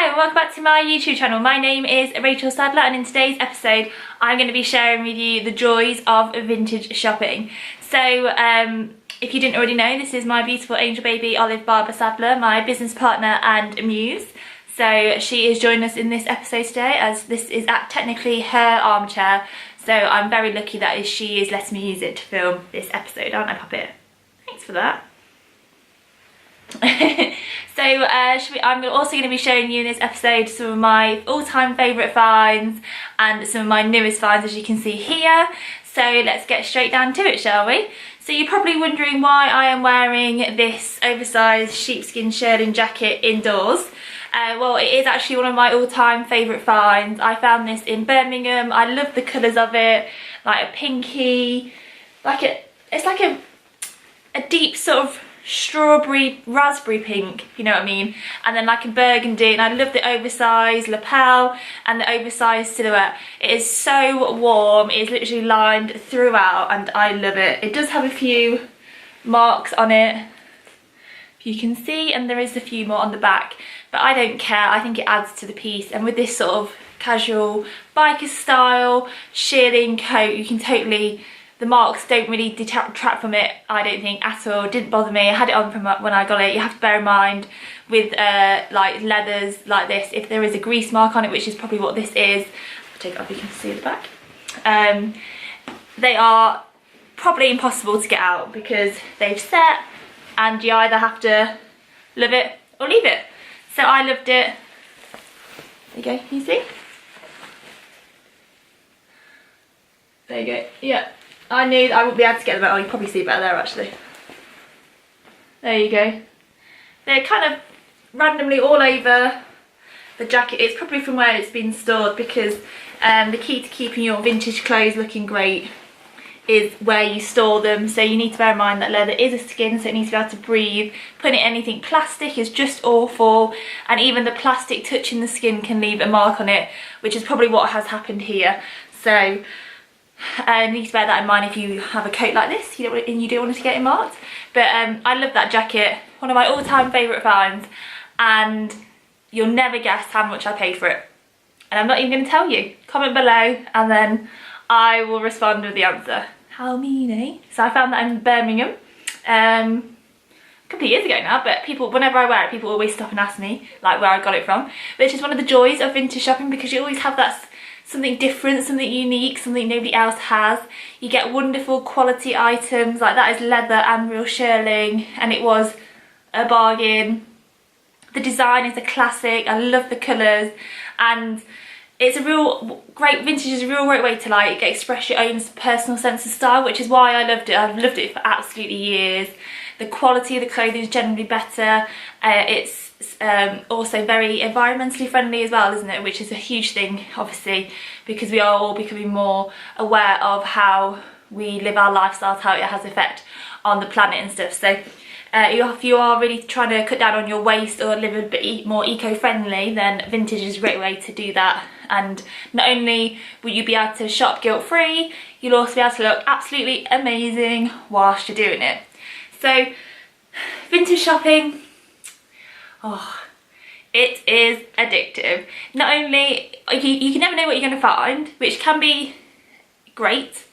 Hello and welcome back to my YouTube channel. My name is Rachael Sadler and in today's episode I'm going to be sharing with you the joys of vintage shopping. So if you didn't already know, this is my beautiful angel baby Olive Barber Sadler, my business partner and muse. So she is joining us in this episode today, as this is technically her armchair, so I'm very lucky that she is letting me use it to film this episode, aren't I, Puppet? Thanks for that. So I'm also going to be showing you in this episode some of my all-time favourite finds and some of my newest finds, as you can see here. So let's get straight down to it, shall we? So you're probably wondering why I am wearing this oversized sheepskin shearling jacket indoors. Well, it is actually one of my all-time favourite finds. I found this in Birmingham. I love the colours of it, like a pinky, it's like a deep sort of strawberry raspberry pink, if you know what I mean, and then like a burgundy, and I love the oversized lapel and the oversized silhouette. It is so warm, it is literally lined throughout and I love it. It does have a few marks on it, if you can see, and there is a few more on the back, but I don't care. I think it adds to the piece, and with this sort of casual biker style shearling coat, you can totally, the marks don't really detract from it, I don't think, at all. It didn't bother me. I had it on from when I got it. You have to bear in mind with like leathers like this, if there is a grease mark on it, which is probably what this is, I'll take it off, you can see the back, they are probably impossible to get out because they've set, and you either have to love it or leave it. So I loved it. There you go, can you see? There you go, yeah. I knew that I wouldn't be able to get them out. Oh, you probably see better there actually. There you go. They're kind of randomly all over the jacket. It's probably from where it's been stored, because the key to keeping your vintage clothes looking great is where you store them. So you need to bear in mind that leather is a skin, so it needs to be able to breathe. Putting anything plastic is just awful, and even the plastic touching the skin can leave a mark on it, which is probably what has happened here. So you need to bear that in mind if you have a coat like this, and you do want it to get it marked. But I love that jacket, one of my all-time favourite finds, and you'll never guess how much I paid for it. And I'm not even going to tell you. Comment below and then I will respond with the answer. How mean, eh? So I found that in Birmingham a couple of years ago now, but people, whenever I wear it, people always stop and ask me like where I got it from. Which is one of the joys of vintage shopping, because you always have that something different, something unique, something nobody else has. You get wonderful quality items, like that is leather and real shearling, and it was a bargain. The design is a classic, I love the colours, and it's a real great, vintage is a real great way to like express your own personal sense of style, which is why I loved it. I've loved it for absolutely years. The quality of the clothing is generally better. It's also very environmentally friendly as well, isn't it, which is a huge thing, obviously, because we are all becoming more aware of how we live our lifestyles, how it has effect on the planet and stuff. So if you are really trying to cut down on your waste or live a bit more eco-friendly, then vintage is a great way to do that. And not only will you be able to shop guilt-free, you'll also be able to look absolutely amazing whilst you're doing it. So vintage shopping, oh, it is addictive. Not only, you can never know what you're going to find, which can be great,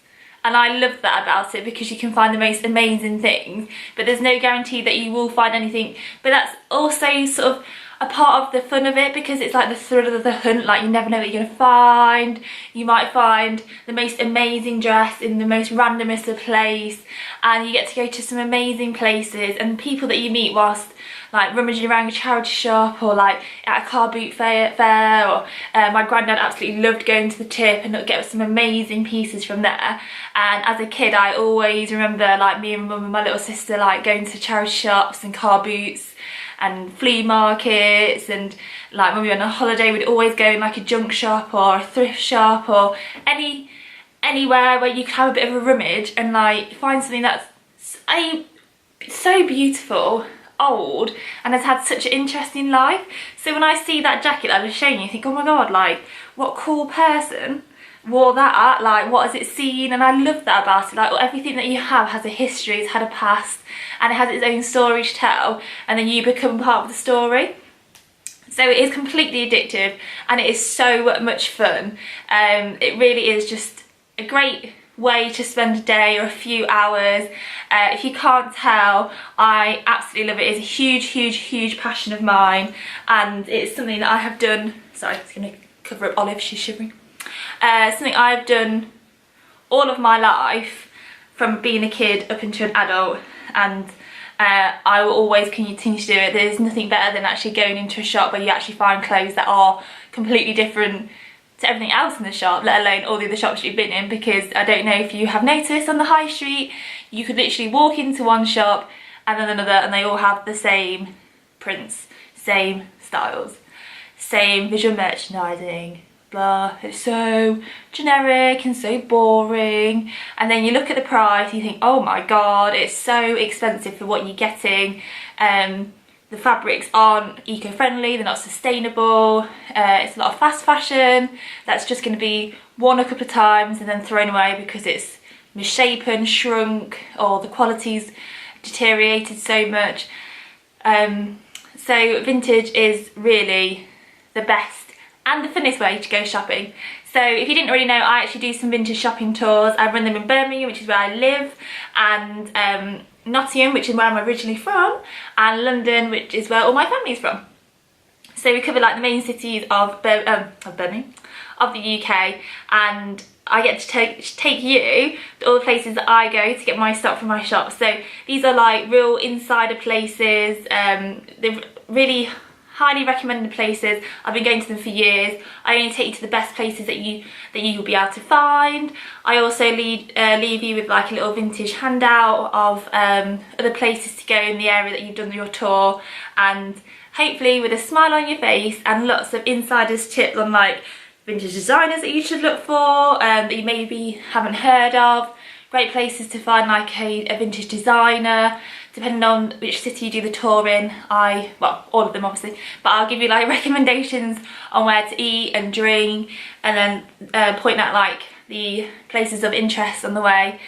and I love that about it, because you can find the most amazing things, but there's no guarantee that you will find anything. But that's also sort of a part of the fun of it, because it's like the thrill of the hunt. Like, you never know what you're going to find. You might find the most amazing dress in the most randomest of place, and you get to go to some amazing places, and people that you meet whilst like rummaging around a charity shop, or like at a car boot fair, or my granddad absolutely loved going to the Tip and get some amazing pieces from there. And as a kid, I always remember like me and mum and my little sister like going to charity shops and car boots and flea markets, and like when we were on a holiday we'd always go in like a junk shop or a thrift shop, or anywhere where you could have a bit of a rummage and like find something that's so beautiful, old, and has had such an interesting life. So when I see that jacket that I was showing you, I think, oh my god, like what cool person wore that, like what has it seen? And I love that about it. Like everything that you have has a history, it's had a past, and it has its own story to tell, and then you become part of the story. So it is completely addictive and it is so much fun. It really is just a great way to spend a day or a few hours. If you can't tell, I absolutely love it. It's a huge passion of mine, and it's something that I have done. Sorry, it's going to cover up Olive, she's shivering. Something I've done all of my life, from being a kid up into an adult, and I will always continue to do it. There's nothing better than actually going into a shop where you actually find clothes that are completely different to everything else in the shop, let alone all the other shops you've been in, because I don't know if you have noticed on the high street, you could literally walk into one shop and then another and they all have the same prints, same styles, same visual merchandising, blah. It's so generic and so boring, and then you look at the price, you think, oh my god, it's so expensive for what you're getting. The fabrics aren't eco-friendly, they're not sustainable, it's a lot of fast fashion that's just going to be worn a couple of times and then thrown away because it's misshapen, shrunk, or the quality's deteriorated so much. So vintage is really the best and the funnest way to go shopping. So if you didn't already know, I actually do some vintage shopping tours. I run them in Birmingham, which is where I live, and Nottingham, which is where I'm originally from, and London, which is where all my family's from. So we cover like the main cities of Birmingham, of the UK, and I get to take you to all the places that I go to get my stock from my shop. So these are like real insider places. They're really highly recommended places. I've been going to them for years. I only take you to the best places that you will be able to find. I also leave you with like a little vintage handout of other places to go in the area that you've done your tour, and hopefully with a smile on your face and lots of insiders tips on like vintage designers that you should look for, that you maybe haven't heard of. Great places to find like a vintage designer, depending on which city you do the tour in. Well, all of them obviously, but I'll give you like recommendations on where to eat and drink, and then point out like the places of interest on the way.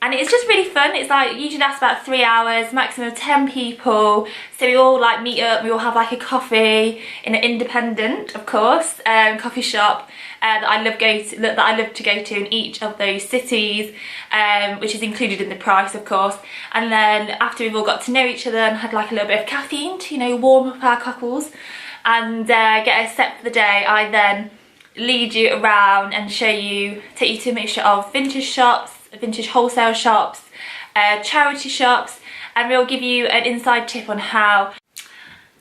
And it's just really fun. It's like usually lasts about 3 hours, maximum of 10 people. So we all like meet up, we all have like a coffee in an independent, of course, coffee shop that I love to go to in each of those cities, which is included in the price, of course. And then after we've all got to know each other and had like a little bit of caffeine to, you know, warm up our cockles and get us set for the day, I then lead you around and take you to a mixture of vintage shops, vintage wholesale shops, charity shops, and we'll give you an inside tip on how...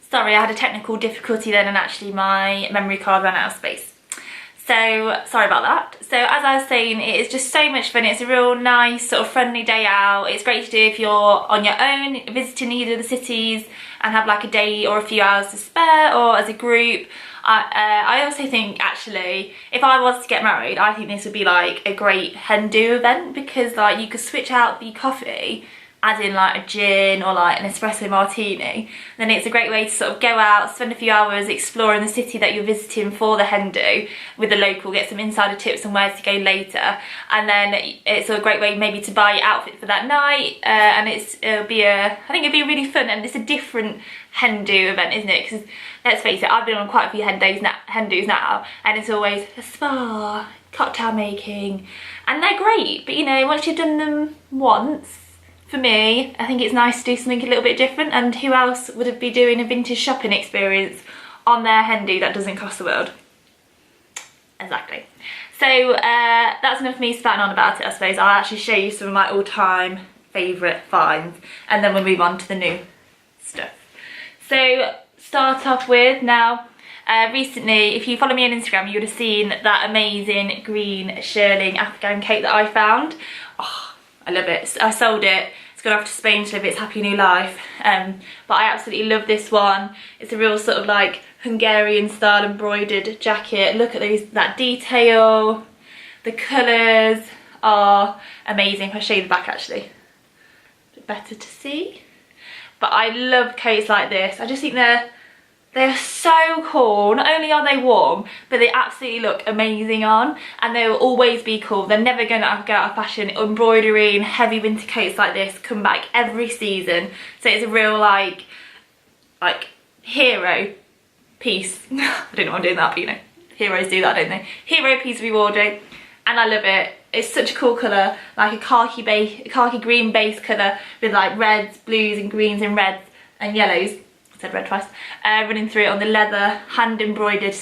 Sorry, I had a technical difficulty then and actually my memory card ran out of space. So sorry about that. So as I was saying, it is just so much fun. It's a real nice sort of friendly day out. It's great to do if you're on your own visiting either of the cities and have like a day or a few hours to spare, or as a group. I also think actually if I was to get married, I think this would be like a great hen do event, because like you could switch out the coffee as in like a gin or like an espresso martini. Then it's a great way to sort of go out, spend a few hours exploring the city that you're visiting for the hen do with the local, get some insider tips on where to go later, and then it's a great way maybe to buy your outfit for that night, and I think it'll be really fun, and it's a different hen do event, isn't it? Because let's face it, I've been on quite a few hen do's now, and it's always a spa, cocktail making, and they're great, but you know, once you've done them once, for me, I think it's nice to do something a little bit different, and who else would be doing a vintage shopping experience on their hen do that doesn't cost the world? Exactly. So that's enough of me spouting on about it, I suppose. I'll actually show you some of my all-time favourite finds, and then we'll move on to the new stuff. So start off with now, recently, if you follow me on Instagram, you would have seen that amazing green shearling Afghan coat that I found. Oh, I love it. I sold it. It's gone off to Spain to live its happy new life. But I absolutely love this one. It's a real sort of like Hungarian style embroidered jacket. Look at that detail. The colours are amazing. I'll show you the back actually. A bit better to see. But I love coats like this. I just think they're so cool. Not only are they warm, but they absolutely look amazing on, and they will always be cool. They're never going to go out of fashion. Embroidery and heavy winter coats like this come back every season. So it's a real like hero piece. I don't know why I'm doing that, but you know, heroes do that, don't they? Hero piece of your wardrobe, and I love it. It's such a cool colour, like a khaki green base colour with like reds, blues and greens and reds and yellows, I said red twice, running through it on the leather hand embroidered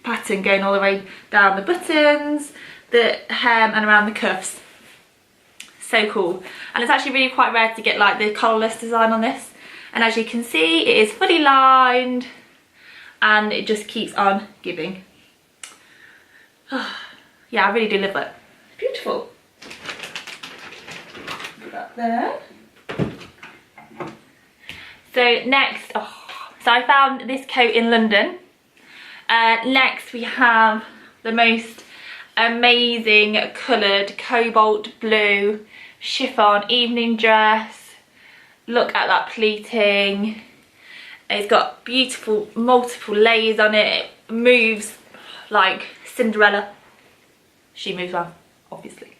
pattern going all the way down the buttons, the hem and around the cuffs. So cool. And it's actually really quite rare to get like the collarless design on this, and as you can see it is fully lined and it just keeps on giving. Yeah, I really do love it. Beautiful. Put that there. So next, so I found this coat in London. Next we have the most amazing coloured cobalt blue chiffon evening dress. Look at that pleating. It's got beautiful multiple layers on it. It moves like Cinderella. She moves well, obviously.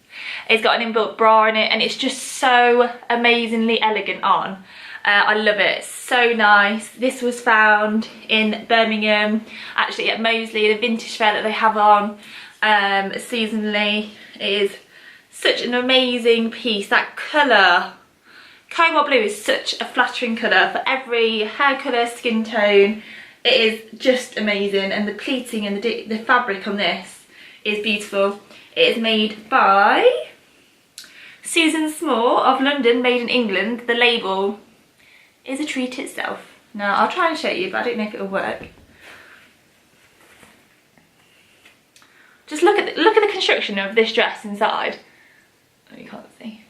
It's got an inbuilt bra in it and it's just so amazingly elegant on. I love it, so nice. This was found in Birmingham, actually at Moseley, the vintage fair that they have on seasonally. It is such an amazing piece. That colour, cobalt blue, is such a flattering colour for every hair colour, skin tone. It is just amazing, and the pleating and the fabric on this is beautiful. It is made by Susan Small of London, made in England. The label is a treat itself. Now I'll try and show you, but I don't know if it'll work. Just look at the construction of this dress inside. Oh, you can't see.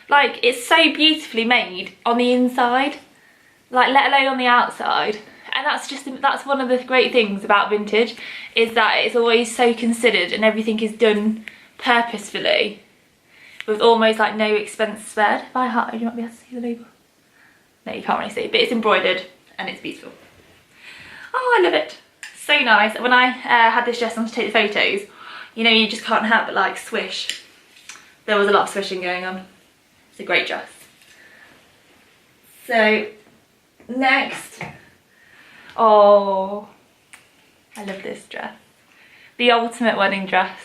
Like, it's so beautifully made on the inside, like let alone on the outside. And that's one of the great things about vintage, is that it's always so considered and everything is done purposefully with almost like no expense spared. If I hide, you might be able to see the label. No, you can't really see, but it's embroidered and it's beautiful. Oh, I love it. So nice. When I had this dress on to take the photos, you know, you just can't help but like swish. There was a lot of swishing going on. It's a great dress. So next, oh, I love this dress. The ultimate wedding dress.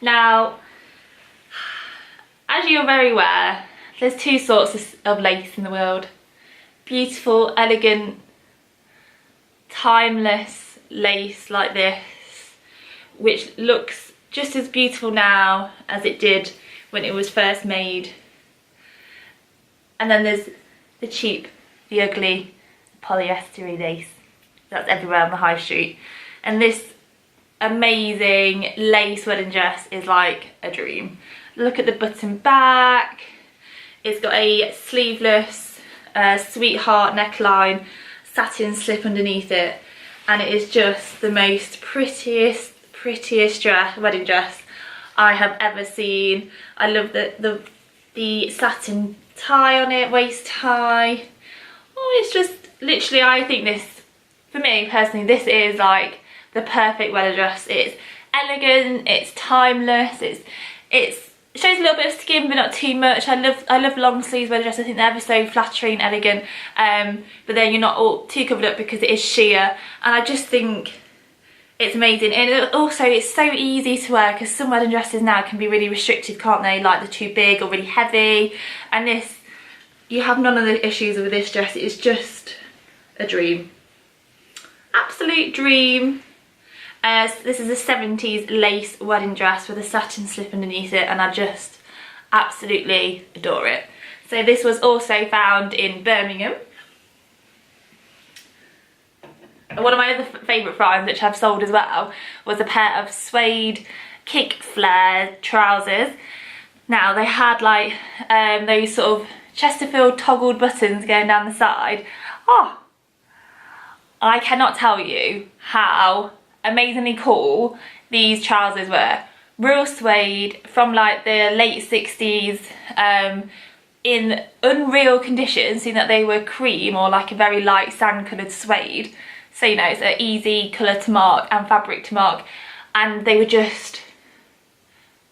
Now, as you're very aware, there's two sorts of lace in the world. Beautiful, elegant, timeless lace like this, which looks just as beautiful now as it did when it was first made. And then there's the cheap, the ugly, polyester lace that's everywhere on the high street. And this amazing lace wedding dress is like a dream. Look at the button back. It's got a sleeveless sweetheart neckline, satin slip underneath it, and it is just the most prettiest wedding dress I have ever seen. I love the satin tie on it, waist tie. Oh, it's just literally, I think this, for me personally, this is like the perfect wedding dress. It's elegant, it's timeless, it shows a little bit of skin but not too much. I love long sleeves wedding dress. I think they're ever so flattering, elegant, but then you're not all too covered up because it is sheer, and I just think it's amazing. And also it's so easy to wear, because some wedding dresses now can be really restricted, can't they? Like they're too big or really heavy, and this, you have none of the issues with this dress. It is just a dream, absolute dream. This is a 70s lace wedding dress with a satin slip underneath it, and I just absolutely adore it. So this was also found in Birmingham. One of my other favourite finds, which I've sold as well, was a pair of suede kick flare trousers. Now they had like those sort of Chesterfield toggled buttons going down the side. Oh, I cannot tell you how amazingly cool these trousers were. Real suede from like the late 60s, in unreal conditions, seeing that they were cream or like a very light sand coloured suede. So you know, it's an easy colour to mark and fabric to mark, and they were just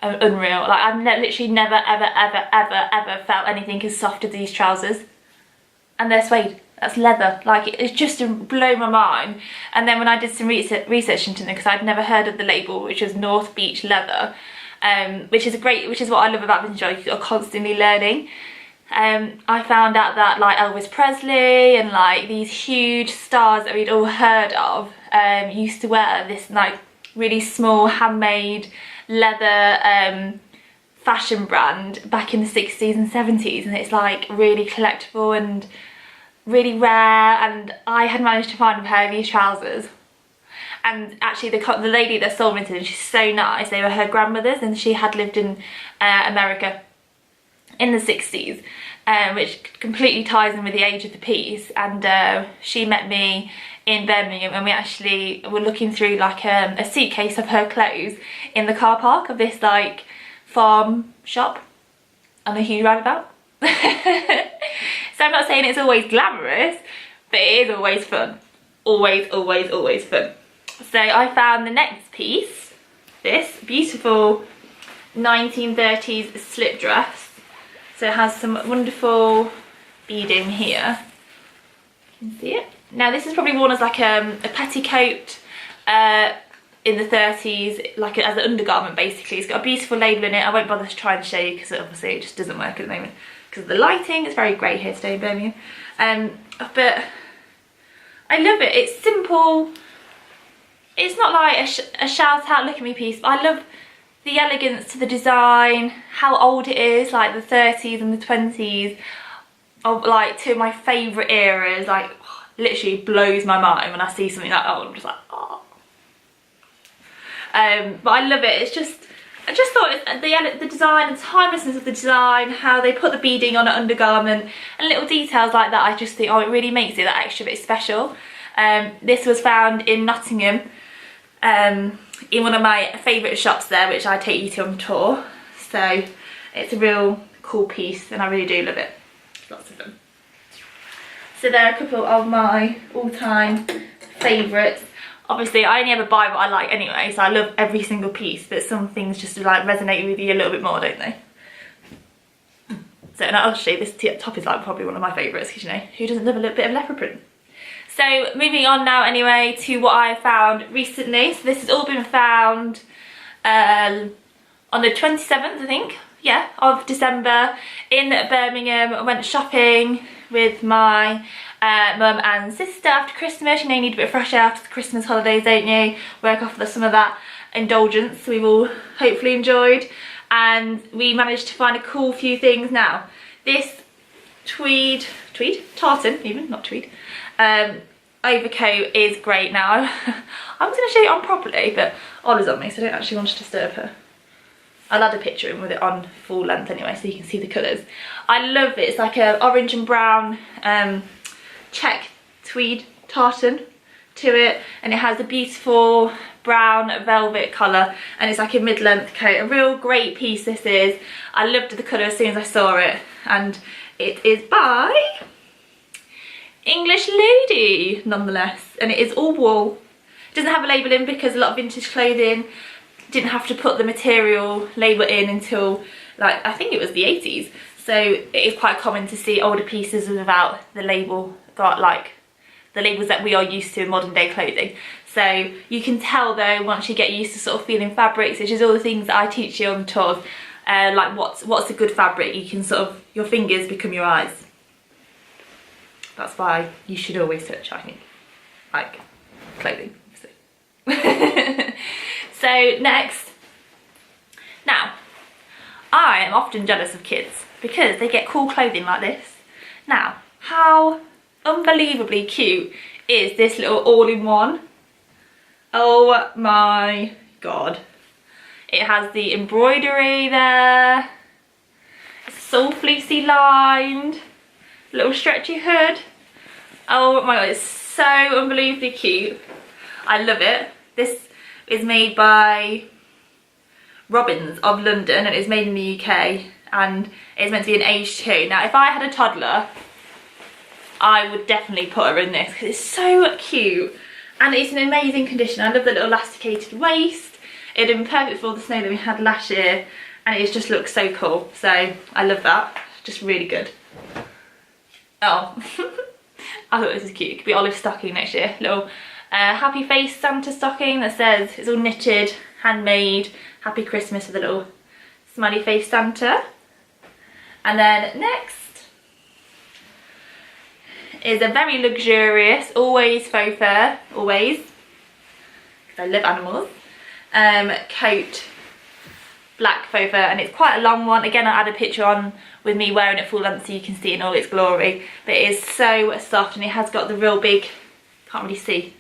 unreal. Like I've literally never ever felt anything as soft as these trousers, and they're suede That's leather. Like, it's just blown my mind. And then when I did some research into it, because I'd never heard of the label, which was North Beach Leather, which is what I love about vintage. You're constantly learning. I found out that like Elvis Presley and like these huge stars that we'd all heard of used to wear this like really small handmade leather fashion brand back in the 60s and 70s, and it's like really collectible and really rare. And I had managed to find a pair of these trousers, and actually the lady that sold me to them, she's so nice. They were her grandmother's, and she had lived in America in the 60s, which completely ties in with the age of the piece. And she met me in Birmingham, and we actually were looking through like a suitcase of her clothes in the car park of this like farm shop on a huge roundabout. So I'm not saying it's always glamorous, but it is always fun. Always, always, always fun. So I found the next piece, this beautiful 1930s slip dress. So it has some wonderful beading here. You can see it. Now this is probably worn as like a petticoat in the 30s, like as an undergarment basically. It's got a beautiful label in it. I won't bother to try and show you because obviously it just doesn't work at the moment because of the lighting. It's very grey here today in Birmingham. But I love it. It's simple. It's not like a shout out look at me piece, but I love the elegance to the design, how old it is, like the 30s and the 20s, of like two of my favourite eras. Like literally blows my mind when I see something like that. I'm just like, oh. But I love it. It's just, I just thought the design, the timelessness of the design, how they put the beading on an undergarment and little details like that, I just think, oh, it really makes it that extra bit special. This was found in Nottingham, in one of my favourite shops there, which I take you to on tour. So it's a real cool piece and I really do love it. Lots of them. So there are a couple of my all-time favourites. Obviously I only ever buy what I like anyway, so I love every single piece, but some things just like resonate with you a little bit more, don't they? So and actually this top is like probably one of my favourites, because you know, who doesn't love a little bit of leopard print? So moving on now anyway to what I found recently. So this has all been found on the 27th, I think, yeah, of December in Birmingham. I went shopping with my mum and sister after Christmas. You know, you need a bit of fresh air after the Christmas holidays, don't you? Work off some of that indulgence we've all hopefully enjoyed. And we managed to find a cool few things now. This tartan even, not tweed, overcoat is great. Now I'm going to show you on properly, but Ollie's on me, so I don't actually want to disturb her. I'll add a picture in with it on full length anyway, so you can see the colours. I love it. It's like a orange and brown check tweed tartan to it, and it has a beautiful brown velvet collar, and it's like a mid-length coat. A real great piece this is. I loved the colour as soon as I saw it, and it is by English Lady nonetheless, and it is all wool. It doesn't have a label in because a lot of vintage clothing didn't have to put the material label in until like I think it was the 80s, so it is quite common to see older pieces without the label, got like the labels that we are used to in modern day clothing. So you can tell though once you get used to sort of feeling fabrics, which is all the things that I teach you on the tours, like what's a good fabric, you can sort of, your fingers become your eyes. That's why you should always touch, I think, like clothing, obviously. So next, now I am often jealous of kids because they get cool clothing like this. Now, how unbelievably cute is this little all-in-one? Oh my god. It has the embroidery there, it's so fleecy lined, little stretchy hood. Oh my god, it's so unbelievably cute. I love it. This is made by Robbins of London, and it's made in the UK, and it's meant to be an age 2. Now if I had a toddler, I would definitely put her in this because it's so cute and it's in amazing condition. I love the little elasticated waist. It'd have been perfect for all the snow that we had last year, and it just looks so cool. So I love that, just really good. Oh, I thought this was cute. It could be Olive's stocking next year. Little happy face Santa stocking that says it's all knitted, handmade, happy Christmas with a little smiley face Santa. And then next is a very luxurious, always faux fur, always, because I love animals, coat, black faux fur, and it's quite a long one. Again, I'll add a picture on with me wearing it full length so you can see it in all its glory. But it is so soft, and it has got the real big, can't really see,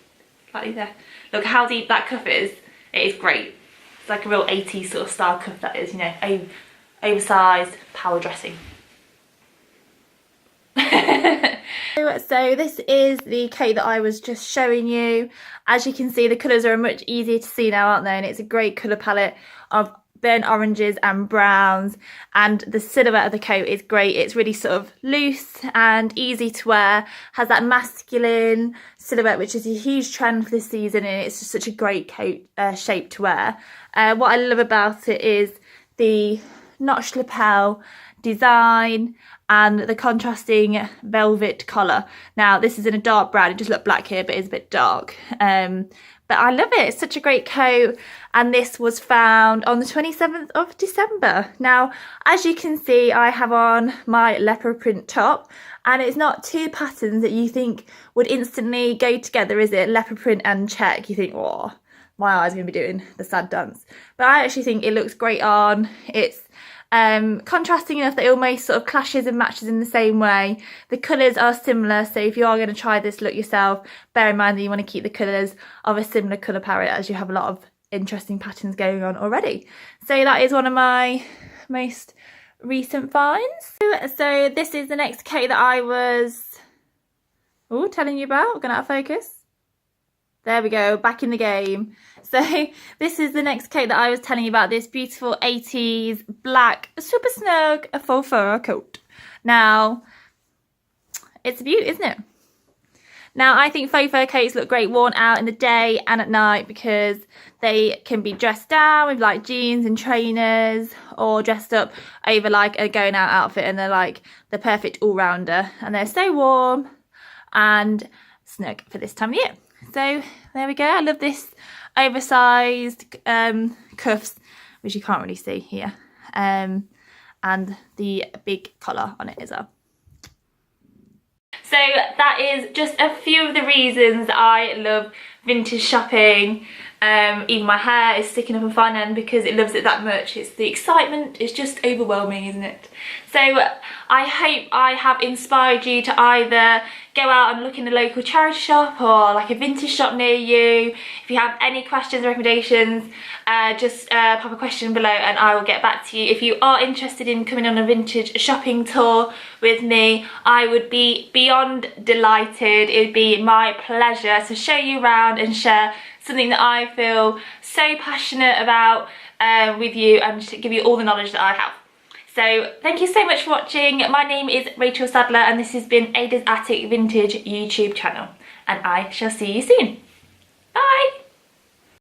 slightly there. Look how deep that cuff is. It is great. It's like a real 80s sort of style cuff that is, you know, oversized power dressing. So this is the coat that I was just showing you. As you can see, the colours are much easier to see now, aren't they? And it's a great colour palette of burnt oranges and browns, and the silhouette of the coat is great. It's really sort of loose and easy to wear, has that masculine silhouette, which is a huge trend for this season, and it's just such a great coat shape to wear. What I love about it is the notched lapel design and the contrasting velvet collar. Now this is in a dark brown, it just looked black here but it's a bit dark, but I love it. It's such a great coat, and this was found on the 27th of December. Now as you can see, I have on my leopard print top, and it's not two patterns that you think would instantly go together, is it? Leopard print and check, you think, oh, my eyes are going to be doing the sad dance. But I actually think it looks great on. It's contrasting enough that it almost sort of clashes and matches in the same way. The colours are similar, so if you are going to try this look yourself, bear in mind that you want to keep the colours of a similar colour palette, as you have a lot of interesting patterns going on already. So that is one of my most recent finds. So this is the next coat that I was telling you about. We're going to out of focus. There we go, back in the game. So this is the next coat that I was telling you about, this beautiful 80s black super snug faux fur coat. Now, it's a beauty, isn't it? Now, I think faux fur coats look great worn out in the day and at night, because they can be dressed down with like jeans and trainers, or dressed up over like a going out outfit, and they're like the perfect all-rounder, and they're so warm and snug for this time of year. So there we go. I love this oversized cuffs, which you can't really see here, and the big collar on it as well. So that is just a few of the reasons I love vintage shopping. Even my hair is sticking up on fine end because it loves it that much. It's the excitement, it's just overwhelming, isn't it? So I hope I have inspired you to either go out and look in a local charity shop or like a vintage shop near you. If you have any questions or recommendations, just pop a question below and I will get back to you. If you are interested in coming on a vintage shopping tour with me, I would be beyond delighted. It would be my pleasure to show you around and share something that I feel so passionate about with you, and to give you all the knowledge that I have. So thank you so much for watching. My name is Rachel Sadler, and this has been Ada's Attic Vintage YouTube channel, and I shall see you soon. Bye!